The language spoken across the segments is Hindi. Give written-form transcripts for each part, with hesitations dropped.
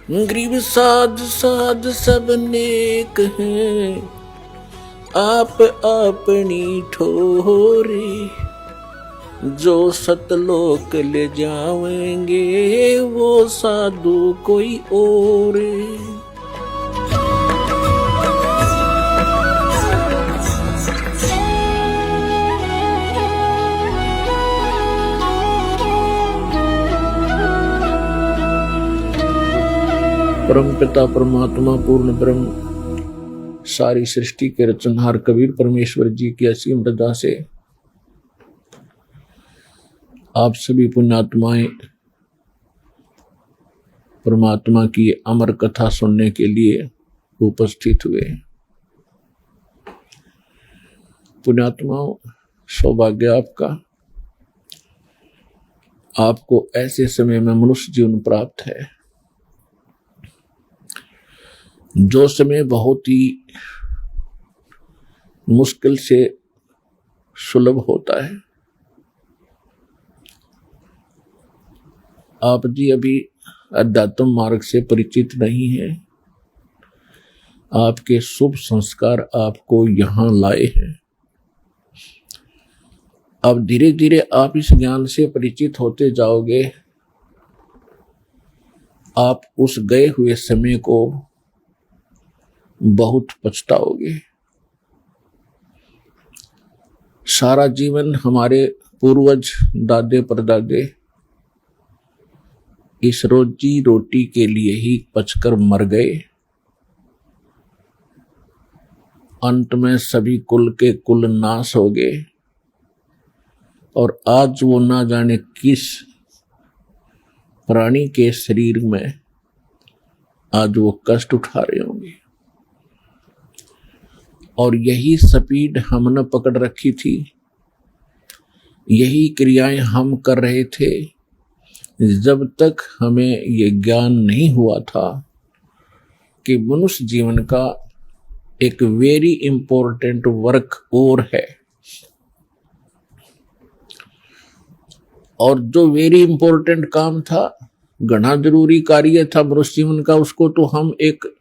गरीब साध साध सब नेक हैं, आप अपनी ठोरे। जो सतलोक ले जावेंगे वो साधु कोई और। परम पिता परमात्मा पूर्ण ब्रह्म सारी सृष्टि के रचनहार कबीर परमेश्वर जी की असीम रजा से आप सभी पुण्यात्माएं परमात्मा की अमर कथा सुनने के लिए उपस्थित हुए। पुण्यात्माओं, सौभाग्य आपका, आपको ऐसे समय में मनुष्य जीवन प्राप्त है जो समय बहुत ही मुश्किल से सुलभ होता है। आप जी अभी अध्यात्म मार्ग से परिचित नहीं हैं। आपके शुभ संस्कार आपको यहां लाए हैं। अब धीरे धीरे आप इस ज्ञान से परिचित होते जाओगे। आप उस गए हुए समय को बहुत पछताओगे। सारा जीवन हमारे पूर्वज दादे परदादे इस रोजी रोटी के लिए ही पचकर मर गए। अंत में सभी कुल के कुल नाश हो गए और आज वो ना जाने किस प्राणी के शरीर में आज वो कष्ट उठा रहे होंगे। और यही स्पीड हमने पकड़ रखी थी, यही क्रियाएं हम कर रहे थे जब तक हमें ये ज्ञान नहीं हुआ था कि मनुष्य जीवन का एक वेरी इंपॉर्टेंट वर्क और है। और जो वेरी इंपॉर्टेंट काम था, घना जरूरी कार्य था मनुष्य जीवन का, उसको तो हम एक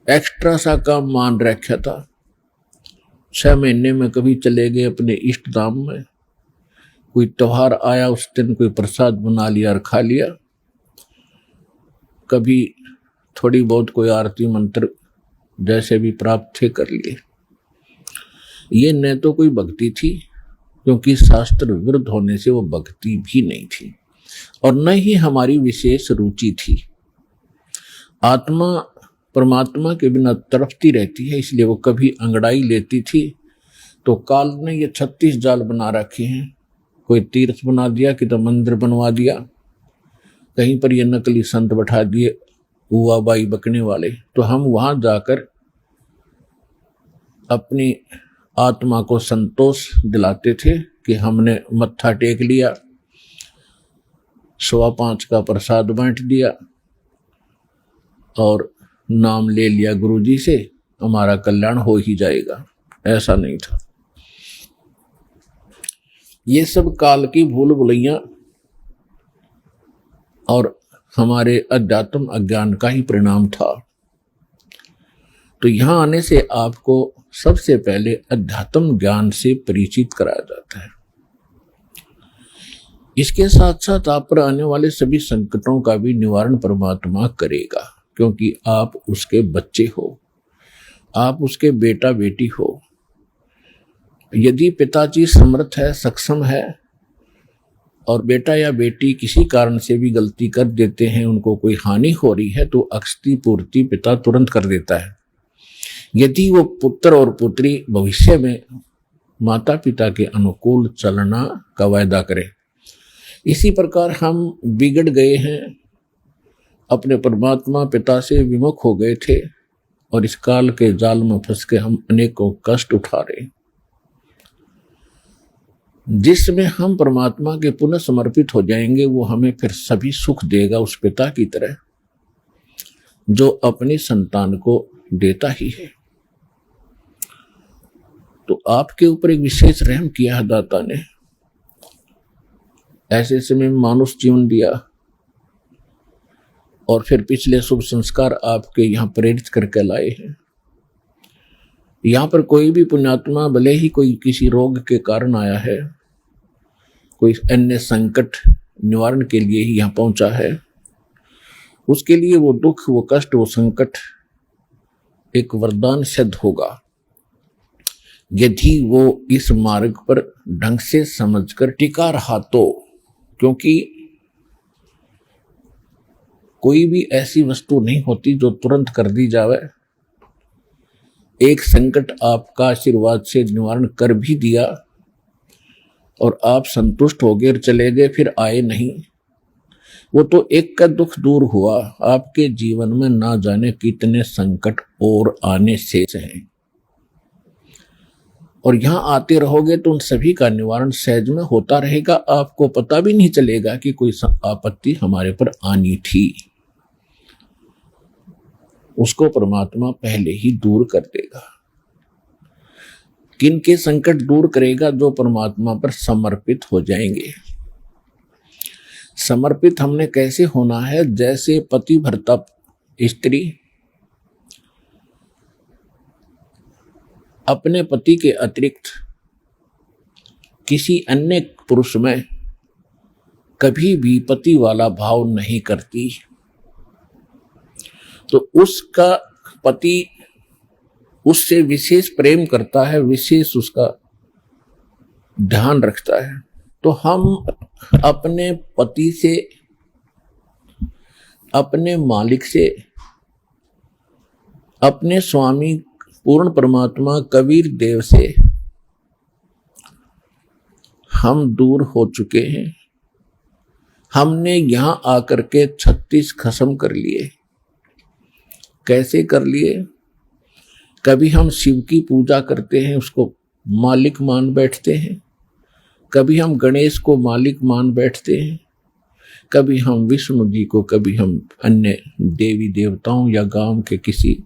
एक्स्ट्रा सा काम मान रखा था। 6 महीने में कभी चले गए अपने इष्ट धाम में, कोई त्योहार आया उस दिन कोई प्रसाद बना लिया और खा लिया, कभी थोड़ी बहुत कोई आरती मंत्र जैसे भी प्राप्त थे कर लिए। ये न तो कोई भक्ति थी, क्योंकि शास्त्र विरुद्ध होने से वो भक्ति भी नहीं थी, और न ही हमारी विशेष रुचि थी। आत्मा परमात्मा के बिना तड़पती रहती है, इसलिए वो कभी अंगड़ाई लेती थी तो काल ने ये 36 जाल बना रखे हैं। कोई तीर्थ बना दिया, कि तो मंदिर बनवा दिया, कहीं पर ये नकली संत बैठा दिए हुआ बाई बकने वाले, तो हम वहां जाकर अपनी आत्मा को संतोष दिलाते थे कि हमने मत्था टेक लिया, 5.25 का प्रसाद बांट दिया और नाम ले लिया गुरुजी से, हमारा कल्याण हो ही जाएगा। ऐसा नहीं था। ये सब काल की भूल भुलैया और हमारे अध्यात्म अज्ञान का ही परिणाम था। तो यहां आने से आपको सबसे पहले अध्यात्म ज्ञान से परिचित कराया जाता है। इसके साथ साथ आप पर आने वाले सभी संकटों का भी निवारण परमात्मा करेगा, क्योंकि आप उसके बच्चे हो, आप उसके बेटा बेटी हो। यदि पिताजी समर्थ है, सक्षम है, और बेटा या बेटी किसी कारण से भी गलती कर देते हैं, उनको कोई हानि हो रही है, तो अक्षति पूर्ति पिता तुरंत कर देता है। यदि वो पुत्र और पुत्री भविष्य में माता पिता के अनुकूल चलना का वायदा करे। इसी प्रकार हम बिगड़ गए हैं, अपने परमात्मा पिता से विमुख हो गए थे, और इस काल के जाल में फंस के हम अनेकों कष्ट उठा रहे। जिसमें हम परमात्मा के पुनः समर्पित हो जाएंगे, वो हमें फिर सभी सुख देगा, उस पिता की तरह जो अपनी संतान को देता ही है। तो आपके ऊपर एक विशेष रहम किया है दाता ने, ऐसे समय में मानुष जीवन दिया और फिर पिछले शुभ संस्कार आपके यहाँ प्रेरित करके लाए हैं। यहाँ पर कोई भी पुण्यात्मा भले ही कोई किसी रोग के कारण आया है, कोई अन्य संकट निवारण के लिए ही यहाँ पहुंचा है, उसके लिए वो दुख, वो कष्ट, वो संकट एक वरदान सिद्ध होगा यदि वो इस मार्ग पर ढंग से समझकर टिका रहा तो। क्योंकि कोई भी ऐसी वस्तु नहीं होती जो तुरंत कर दी जावे। एक संकट आपका आशीर्वाद से निवारण कर भी दिया और आप संतुष्ट हो गए और चले गए, फिर आए नहीं, वो तो एक का दुख दूर हुआ। आपके जीवन में ना जाने कितने संकट और आने से हैं, और यहां आते रहोगे तो उन सभी का निवारण सहज में होता रहेगा। आपको पता भी नहीं चलेगा कि कोई आपत्ति हमारे पर आनी थी। उसको परमात्मा पहले ही दूर कर देगा। किन के संकट दूर करेगा? जो परमात्मा पर समर्पित हो जाएंगे। समर्पित हमने कैसे होना है? जैसे पति भरता स्त्री अपने पति के अतिरिक्त किसी अन्य पुरुष में कभी भी पति वाला भाव नहीं करती, तो उसका पति उससे विशेष प्रेम करता है, विशेष उसका ध्यान रखता है। तो हम अपने पति से, अपने मालिक से, अपने स्वामी पूर्ण परमात्मा कबीर देव से हम दूर हो चुके हैं। हमने यहां आकर के 36 खत्म कर लिए। कैसे कर लिए? कभी हम शिव की पूजा करते हैं, उसको मालिक मान बैठते हैं। कभी हम गणेश को मालिक मान बैठते हैं। कभी हम विष्णु जी को, कभी हम अन्य देवी देवताओं या गांव के किसी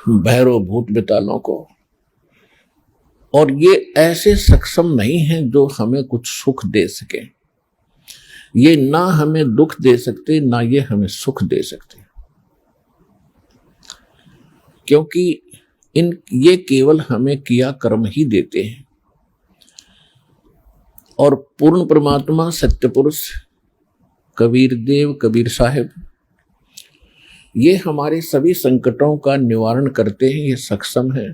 भैरव भूत बेतालों को। और ये ऐसे सक्षम नहीं हैं जो हमें कुछ सुख दे सके। ये ना हमें दुख दे सकते, ना ये हमें सुख दे सकते, क्योंकि ये केवल हमें किया कर्म ही देते हैं। और पूर्ण परमात्मा सत्य पुरुष कबीर देव, कबीर साहिब, ये हमारे सभी संकटों का निवारण करते हैं। ये सक्षम है।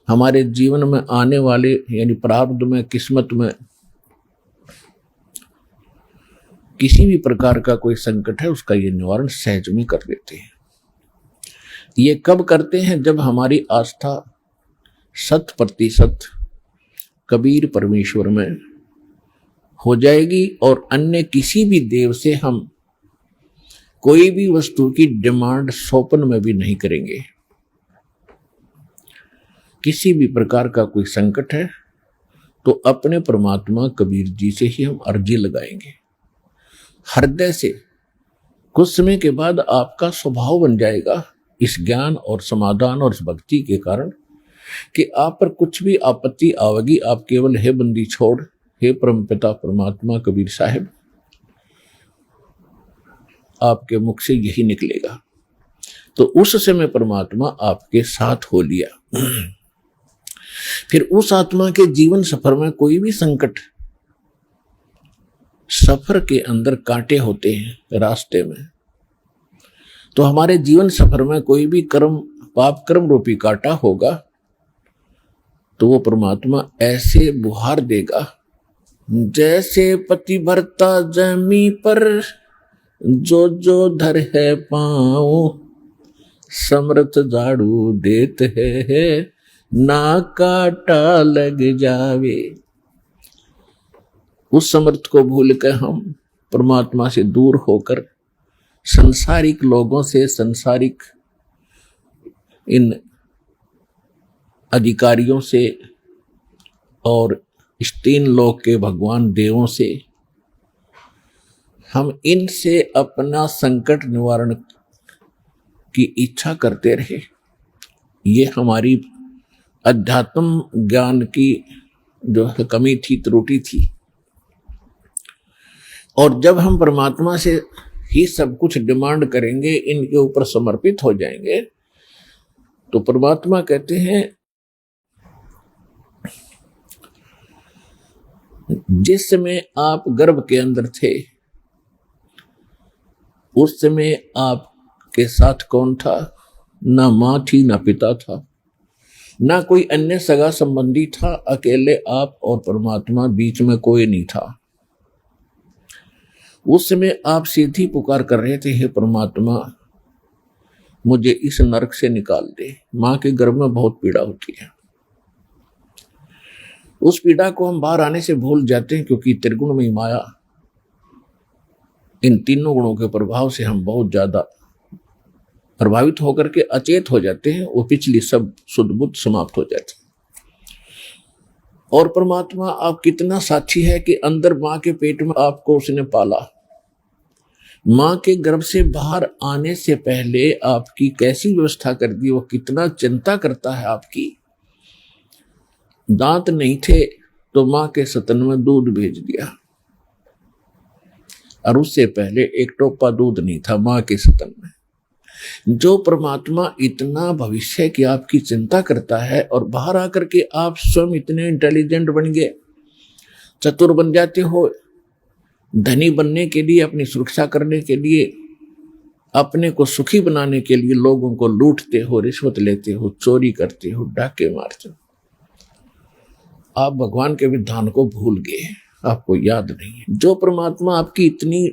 हमारे जीवन में आने वाले यानी प्रारब्ध में, किस्मत में किसी भी प्रकार का कोई संकट है, उसका ये निवारण सहज में कर देते हैं। ये कब करते हैं? जब हमारी आस्था 100% कबीर परमेश्वर में हो जाएगी और अन्य किसी भी देव से हम कोई भी वस्तु की डिमांड स्वप्न में भी नहीं करेंगे। किसी भी प्रकार का कोई संकट है तो अपने परमात्मा कबीर जी से ही हम अर्जी लगाएंगे हृदय से। कुछ समय के बाद आपका स्वभाव बन जाएगा इस ज्ञान और समाधान और इस भक्ति के कारण कि आप पर कुछ भी आपत्ति आवेगी, आप केवल हे बंदी छोड़, हे परमपिता परमात्मा कबीर साहिब, आपके मुख से यही निकलेगा। तो उस समय परमात्मा आपके साथ हो लिया। फिर उस आत्मा के जीवन सफर में कोई भी संकट, सफर के अंदर कांटे होते हैं रास्ते में, तो हमारे जीवन सफर में कोई भी कर्म, पाप कर्म रूपी कांटा होगा, तो वो परमात्मा ऐसे बुहार देगा जैसे पति भरता जमी पर जो जो धर है पाँव, समर्थ झाड़ू देत है ना काटा लग जावे। उस समर्थ को भूल कर हम परमात्मा से दूर होकर संसारिक लोगों से, संसारिक इन अधिकारियों से और इस 3 लोक के भगवान देवों से, हम इनसे अपना संकट निवारण की इच्छा करते रहे। ये हमारी अध्यात्म ज्ञान की जो कमी थी, त्रुटि थी। और जब हम परमात्मा से ही सब कुछ डिमांड करेंगे, इनके ऊपर समर्पित हो जाएंगे, तो परमात्मा कहते हैं जिस समय आप गर्भ के अंदर थे उस समय आपके साथ कौन था? ना मां थी, ना पिता था, ना कोई अन्य सगा संबंधी था, अकेले आप और परमात्मा, बीच में कोई नहीं था। उस समय आप सीधी पुकार कर रहे थे, हे परमात्मा मुझे इस नरक से निकाल दे। मां के गर्भ में बहुत पीड़ा होती है, उस पीड़ा को हम बाहर आने से भूल जाते हैं, क्योंकि त्रिगुण में माया, इन तीनों गुणों के प्रभाव से हम बहुत ज्यादा प्रभावित होकर के अचेत हो जाते हैं, वो पिछली सब शुद्ध बुद्ध समाप्त हो जाती है। और परमात्मा आप कितना साक्षी है कि अंदर मां के पेट में आपको उसने पाला, मां के गर्भ से बाहर आने से पहले आपकी कैसी व्यवस्था कर दी, वो कितना चिंता करता है आपकी। दांत नहीं थे तो मां के स्तन में दूध भेज दिया, और उससे पहले एक टोपा दूध नहीं था मां के स्तन में। जो परमात्मा इतना भविष्य की आपकी चिंता करता है, और बाहर आकर के आप स्वयं इतने इंटेलिजेंट बन गए, चतुर बन जाते हो, धनी बनने के लिए, अपनी सुरक्षा करने के लिए, अपने को सुखी बनाने के लिए लोगों को लूटते हो, रिश्वत लेते हो, चोरी करते हो, डाके मारते हो। आप भगवान के विधान को भूल गए, आपको याद नहीं है। जो परमात्मा आपकी इतनी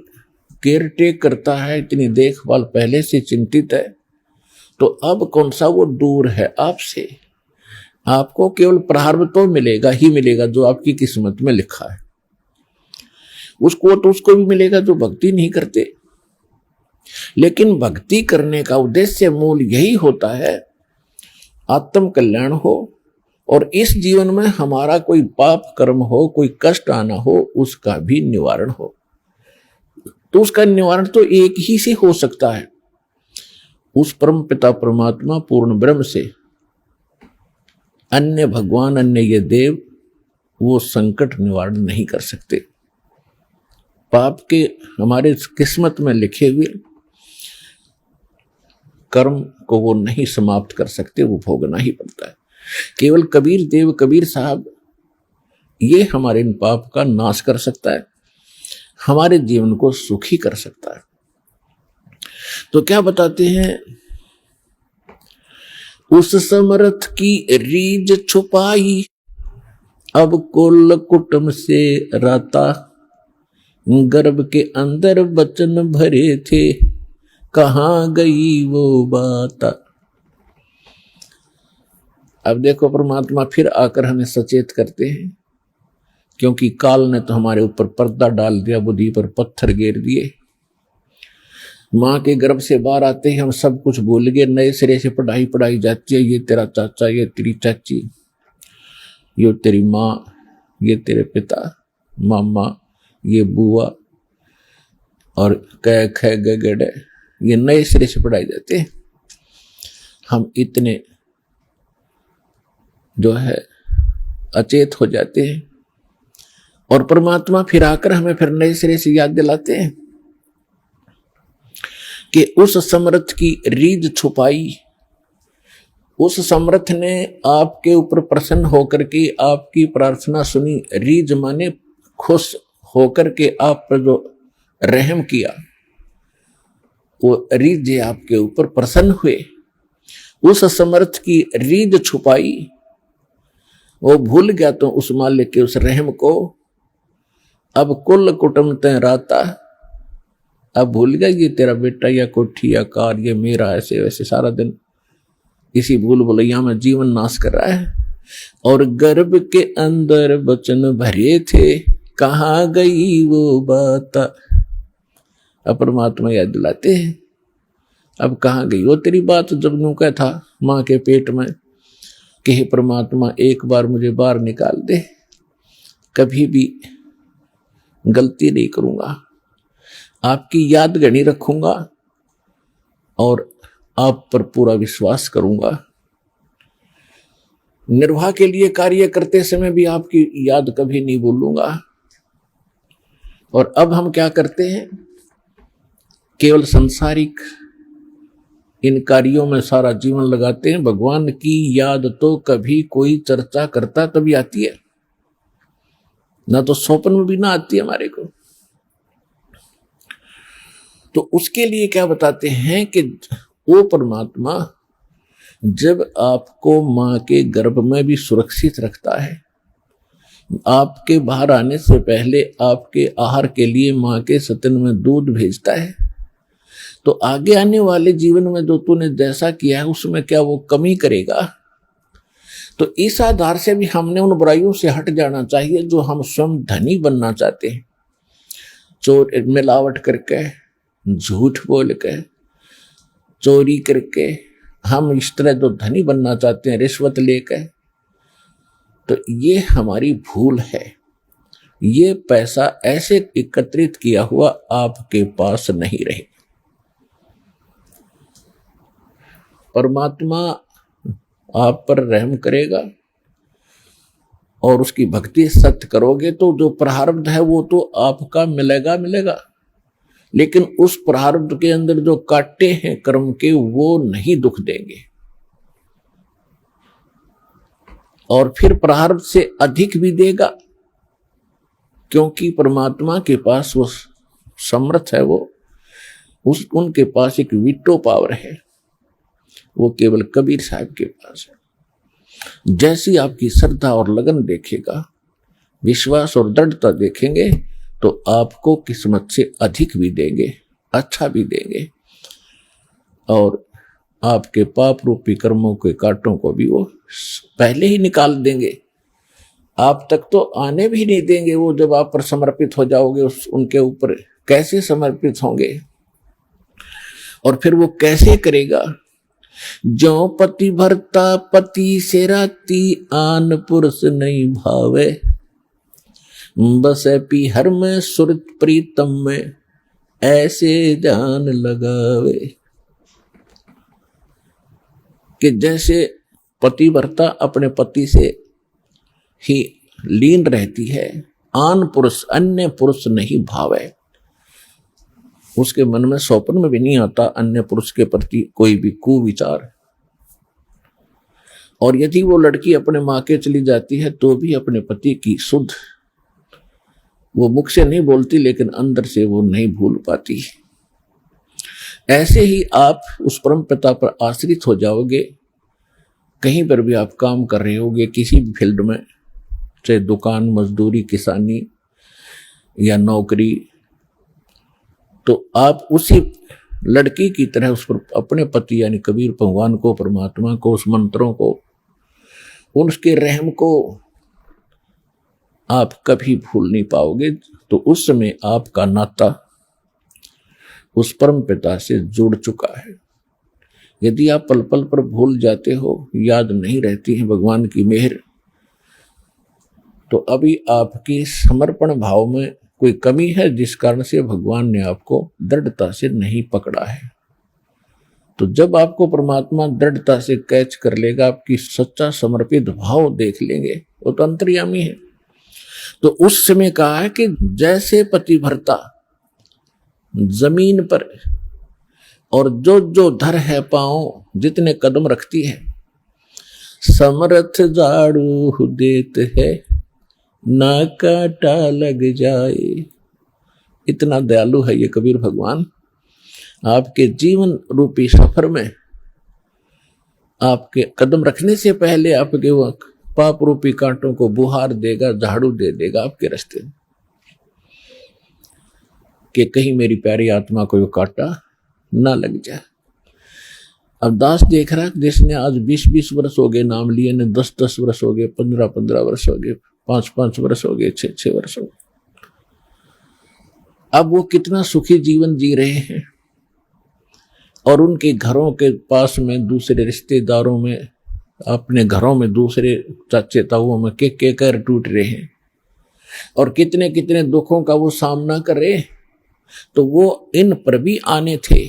केयर टेक करता है, इतनी देखभाल पहले से चिंतित है, तो अब कौन सा वो दूर है आपसे। आपको केवल प्रारब्ध तो मिलेगा ही मिलेगा जो आपकी किस्मत में लिखा है, उसको तो उसको भी मिलेगा जो भक्ति नहीं करते। लेकिन भक्ति करने का उद्देश्य मूल यही होता है, आत्म कल्याण हो, और इस जीवन में हमारा कोई पाप कर्म हो, कोई कष्ट आना हो, उसका भी निवारण हो। तो उसका निवारण तो एक ही से हो सकता है, उस परम पिता परमात्मा पूर्ण ब्रह्म से। अन्य भगवान, अन्य ये देव, वो संकट निवारण नहीं कर सकते। पाप के हमारे किस्मत में लिखे हुए कर्म को वो नहीं समाप्त कर सकते, वो भोगना ही पड़ता है। केवल कबीर देव, कबीर साहब, ये हमारे इन पाप का नाश कर सकता है, हमारे जीवन को सुखी कर सकता है। तो क्या बताते हैं, उस समर्थ की रीझ छुपाई, अब कुल कुटुंब से राता, गर्भ के अंदर बचन भरे थे, कहां गई वो बात। अब देखो परमात्मा फिर आकर हमें सचेत करते हैं, क्योंकि काल ने तो हमारे ऊपर पर्दा डाल दिया, बुद्धि पर पत्थर गेर दिए। मां के गर्भ से बाहर आते ही हम सब कुछ भूल गए, नए सिरे से पढ़ाई जाती है। ये तेरा चाचा, ये तेरी चाची, ये तेरी माँ, ये तेरे पिता, मामा, ये बुआ, और कै ख ग ग ड, ये नए सिरे से पढ़ाई जाते हैं। हम इतने जो है अचेत हो जाते हैं, और परमात्मा फिर आकर हमें फिर नए सिरे से याद दिलाते हैं कि उस समर्थ की रीझ छुपाई। उस समर्थ ने आपके ऊपर प्रसन्न होकर के आपकी प्रार्थना सुनी। रीझ माने खुश होकर के आप पर जो रहम किया, वो रीझ आपके ऊपर प्रसन्न हुए। उस समर्थ की रीझ छुपाई, वो भूल गया तो उस मालिक के उस रहम को। अब कुल कुटुंब तय राता, अब भूल गया ये तेरा बेटा या कोठी या कार, ये मेरा, ऐसे वैसे सारा दिन इसी भूल भुलैया में जीवन नाश कर रहा है। और गर्भ के अंदर बचन भरे थे, कहां गई वो बात। अब परमात्मा याद दिलाते हैं, अब कहां गई वो तेरी बात, जब यूं क्या था मां के पेट में कि हे परमात्मा एक बार मुझे बाहर निकाल दे, कभी भी गलती नहीं करूंगा, आपकी याद गणी रखूंगा और आप पर पूरा विश्वास करूंगा। निर्वाह के लिए कार्य करते समय भी आपकी याद कभी नहीं भूलूंगा। और अब हम क्या करते हैं, केवल सांसारिक इन कार्यों में सारा जीवन लगाते हैं, भगवान की याद तो कभी कोई चर्चा करता तभी आती है, ना तो स्वप्न में भी ना आती है हमारे को। तो उसके लिए क्या बताते हैं कि वो परमात्मा जब आपको मां के गर्भ में भी सुरक्षित रखता है, आपके बाहर आने से पहले आपके आहार के लिए मां के स्तन में दूध भेजता है, तो आगे आने वाले जीवन में जो तूने जैसा किया है उसमें क्या वो कमी करेगा? तो इस आधार से भी हमने उन बुराइयों से हट जाना चाहिए जो हम स्वयं धनी बनना चाहते हैं। चोर मिलावट करके, झूठ बोल के, चोरी करके हम इस तरह जो धनी बनना चाहते हैं, रिश्वत लेकर, तो ये हमारी भूल है। ये पैसा ऐसे एकत्रित किया हुआ आपके पास नहीं रहे। परमात्मा आप पर रहम करेगा और उसकी भक्ति सत्य करोगे तो जो प्रारब्ध है वो तो आपका मिलेगा मिलेगा, लेकिन उस प्रारब्ध के अंदर जो कांटे हैं कर्म के वो नहीं दुख देंगे, और फिर प्रारब्ध से अधिक भी देगा, क्योंकि परमात्मा के पास वो समर्थ है, वो उनके पास एक वीटो पावर है, वो केवल कबीर साहब के पास है। जैसी आपकी श्रद्धा और लगन देखेगा, विश्वास और दृढ़ता देखेंगे, तो आपको किस्मत से अधिक भी देंगे, अच्छा भी देंगे, और आपके पाप रूपी कर्मों के कांटों को भी वो पहले ही निकाल देंगे, आप तक तो आने भी नहीं देंगे। वो जब आप पर समर्पित हो जाओगे उनके ऊपर कैसे समर्पित होंगे, और फिर वो कैसे करेगा? जो पति भरता पति से राती, आन पुरुष नहीं भावे, बस पी हर में सुरत प्रीतम में, ऐसे जान लगावे। कि जैसे पतिव्रता अपने पति से ही लीन रहती है, आन पुरुष अन्य पुरुष नहीं भावे, उसके मन में स्वप्न में भी नहीं आता अन्य पुरुष के प्रति कोई भी कुविचार। और यदि वो लड़की अपने मां के चली जाती है तो भी अपने पति की सुध वो मुख से नहीं बोलती, लेकिन अंदर से वो नहीं भूल पाती। ऐसे ही आप उस परम पिता पर आश्रित हो जाओगे। कहीं पर भी आप काम कर रहे होगे, किसी भी फील्ड में, चाहे दुकान, मजदूरी, किसानी या नौकरी, तो आप उसी लड़की की तरह उस पर अपने पति यानी कबीर भगवान को, परमात्मा को, उस मंत्रों को, उसके रहम को आप कभी भूल नहीं पाओगे। तो उस समय आपका नाता उस परम पिता से जुड़ चुका है। यदि आप पल पल पर भूल जाते हो, याद नहीं रहती है भगवान की मेहर, तो अभी आपकी समर्पण भाव में कोई कमी है, जिस कारण से भगवान ने आपको दृढ़ता से नहीं पकड़ा है। तो जब आपको परमात्मा दृढ़ता से कैच कर लेगा, आपकी सच्चा समर्पित भाव देख लेंगे, वो तो अंतर्यामी है। तो उस समय कहा है कि जैसे पतिव्रता जमीन पर और जो जो धर है पांव, जितने कदम रखती है, समर्थ झाड़ू देत है, ना काटा लग जाए। इतना दयालु है ये कबीर भगवान। आपके जीवन रूपी सफर में आपके कदम रखने से पहले आपके वो पाप रूपी कांटों को बुहार देगा, झाड़ू दे देगा आपके रास्ते में, कि कहीं मेरी प्यारी आत्मा को वो कांटा ना लग जाए। अब दास देख रहा है, जिसने आज 20-20 वर्ष हो गए नाम लिए, ने 10-10 वर्ष हो गए, 15-15 वर्ष हो गए, 5-5 वर्ष हो गए, 6-6 वर्ष हो गए, अब वो कितना सुखी जीवन जी रहे हैं, और उनके घरों के पास में, दूसरे रिश्तेदारों में, अपने घरों में दूसरे चाचे ताऊओं में के कर टूट रहे हैं, और कितने कितने दुखों का वो सामना कर रहे हैं। तो वो इन पर भी आने थे,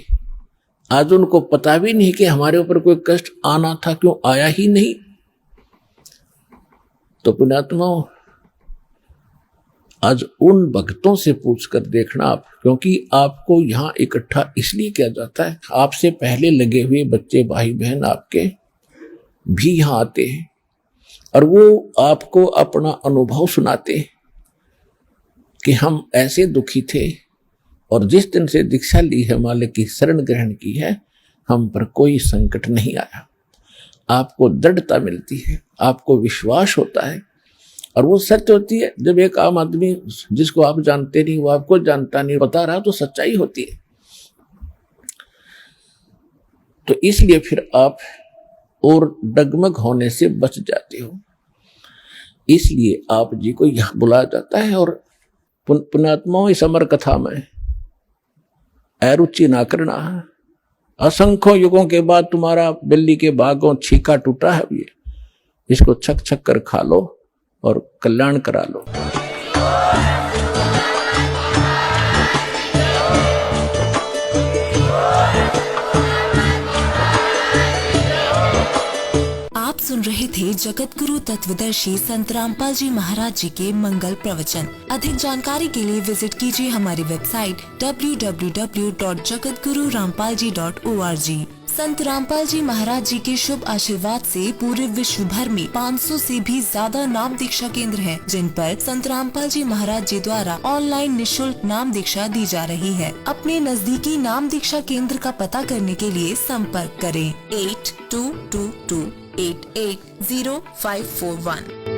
आज उनको पता भी नहीं कि हमारे ऊपर कोई कष्ट आना था, क्यों आया ही नहीं। तो पुण्यात्माओं, आज उन भक्तों से पूछकर देखना आप, क्योंकि आपको यहाँ इकट्ठा इसलिए किया जाता है, आपसे पहले लगे हुए बच्चे भाई बहन आपके भी यहाँ आते हैं और वो आपको अपना अनुभव सुनाते हैं कि हम ऐसे दुखी थे और जिस दिन से दीक्षा ली है, मालिक की शरण ग्रहण की है, हम पर कोई संकट नहीं आया। आपको दृढ़ता मिलती है, आपको विश्वास होता है और वो सत्य होती है। जब एक आम आदमी जिसको आप जानते नहीं, वो आपको जानता नहीं, बता रहा तो सच्चाई होती है। तो इसलिए फिर आप और डगमग होने से बच जाते हो। इसलिए आप जी को यहां बुलाया जाता है। और पुण्यात्माओं, इस अमर कथा में अरुचि ना करना है। असंख्यों युगों के बाद तुम्हारा बिल्ली के भागों छीका टूटा है, ये इसको छक छक कर खा लो और कल्याण करा लो। आप सुन रहे थे जगत गुरु तत्वदर्शी संत रामपाल जी महाराज जी के मंगल प्रवचन। अधिक जानकारी के लिए विजिट कीजिए हमारी वेबसाइट www.jagatgururampalji.org। संत रामपाल जी महाराज जी के शुभ आशीर्वाद से पूरे विश्व भर में 500 से भी ज्यादा नाम दीक्षा केंद्र हैं, जिन पर संत रामपाल जी महाराज जी द्वारा ऑनलाइन निशुल्क नाम दीक्षा दी जा रही है। अपने नजदीकी नाम दीक्षा केंद्र का पता करने के लिए संपर्क करें 8222880541।